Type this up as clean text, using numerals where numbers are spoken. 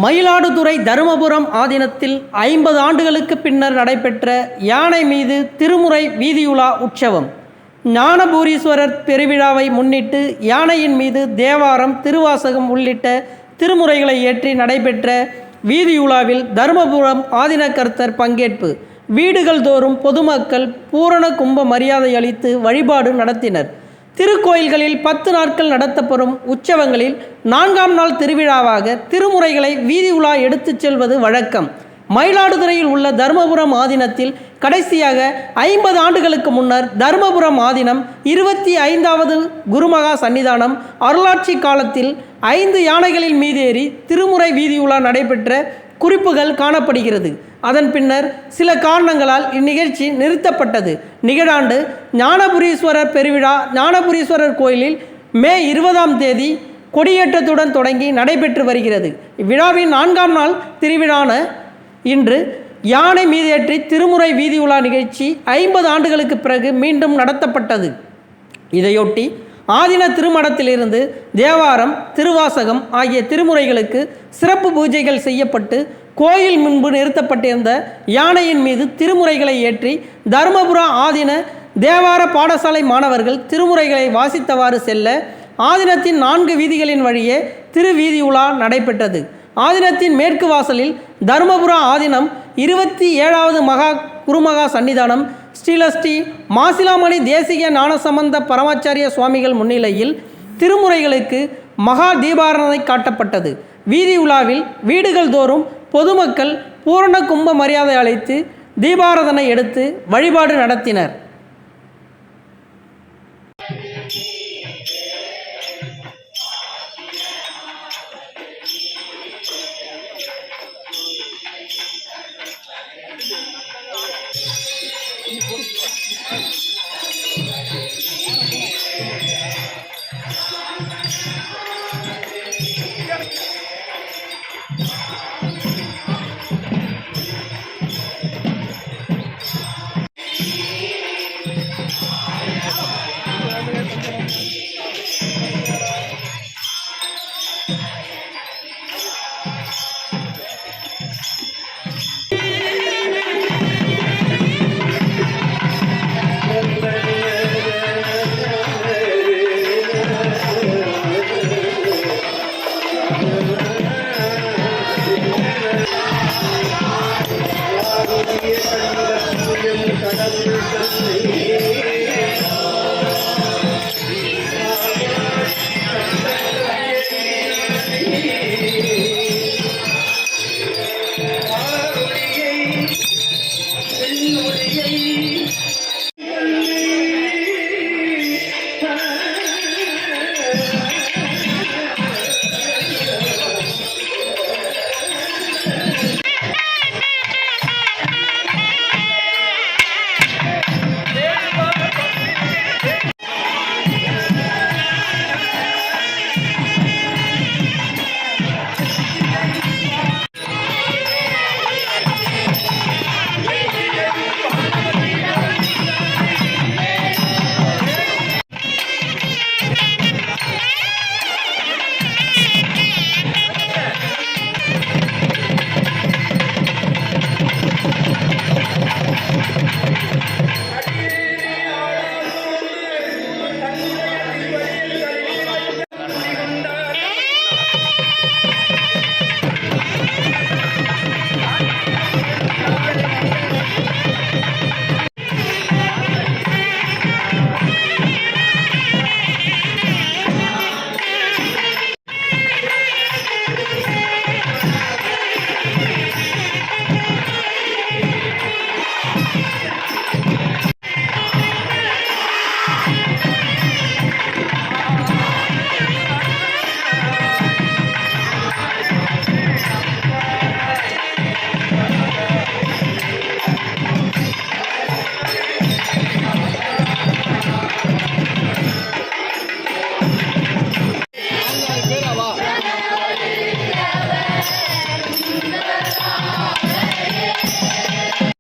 மயிலாடுதுறை தருமபுரம் ஆதீனத்தில் 50 ஆண்டுகளுக்கு பின்னர் நடைபெற்ற யானை மீது திருமுறை வீதியுலா உற்சவம். ஞானபூரீஸ்வரர் பெருவிழாவை முன்னிட்டு யானையின் மீது தேவாரம், திருவாசகம் உள்ளிட்ட திருமுறைகளை ஏற்றி நடைபெற்ற வீதியுலாவில் தருமபுரம் ஆதீனக்கர்த்தர் பங்கேற்பு. வீடுகள் தோறும் பொதுமக்கள் பூரண கும்ப மரியாதை அளித்து வழிபாடு நடத்தினர். திருக்கோயில்களில் 10 நாட்கள் நடத்தப்படும் உற்சவங்களில் 4ஆம் நாள் திருவிழாவாக திருமுறைகளை வீதி உலா எடுத்துச் செல்வது வழக்கம். மயிலாடுதுறையில் உள்ள தருமபுரம் ஆதீனத்தில் கடைசியாக 50 ஆண்டுகளுக்கு முன்னர் தருமபுரம் ஆதீனம் 25வது குருமகா சன்னிதானம் அருளாட்சி காலத்தில் 5 யானைகளின் மீதேறி திருமுறை வீதியுலா நடைபெற்ற குறிப்புகள் காணப்படுகிறது. அதன் பின்னர் சில காரணங்களால் இந்நிகழ்ச்சி நிறுத்தப்பட்டது. நிகழாண்டு ஞானபுரீஸ்வரர் பெருவிழா ஞானபுரீஸ்வரர் கோயிலில் மே 20ஆம் தேதி கொடியேற்றத்துடன் தொடங்கி நடைபெற்று வருகிறது. இவ்விழாவின் 4ஆம் நாள் திருவிழான இன்று யானை மீதேற்றி திருமுறை வீதியுலா நிகழ்ச்சி 50 ஆண்டுகளுக்கு பிறகு மீண்டும் நடத்தப்பட்டது. இதையொட்டி ஆதீன திருமடத்திலிருந்து தேவாரம், திருவாசகம் ஆகிய திருமுறைகளுக்கு சிறப்பு பூஜைகள் செய்யப்பட்டு கோயில் முன்பு நிறுத்தப்பட்டிருந்த யானையின் மீது திருமுறைகளை ஏற்றி தருமபுர ஆதீன தேவார பாடசாலை மாணவர்கள் திருமுறைகளை வாசித்தவாறு செல்ல ஆதீனத்தின் 4 வீதிகளின் வழியே திருவீதியுலா நடைபெற்றது. ஆதீனத்தின் மேற்கு வாசலில் தருமபுர ஆதீனம் 27வது மகா குருமகா சன்னிதானம் ஸ்ரீலஸ்ரீ மாசிலாமணி தேசிக ஞானசம்பந்த பரமாச்சாரிய சுவாமிகள் முன்னிலையில் திருமுறைகளுக்கு மகா தீபாராதனை காட்டப்பட்டது. வீதி உலாவில் வீடுகள் தோறும் பொதுமக்கள் பூரண கும்ப மரியாதை அளித்து தீபாராதனை எடுத்து வழிபாடு நடத்தினர்.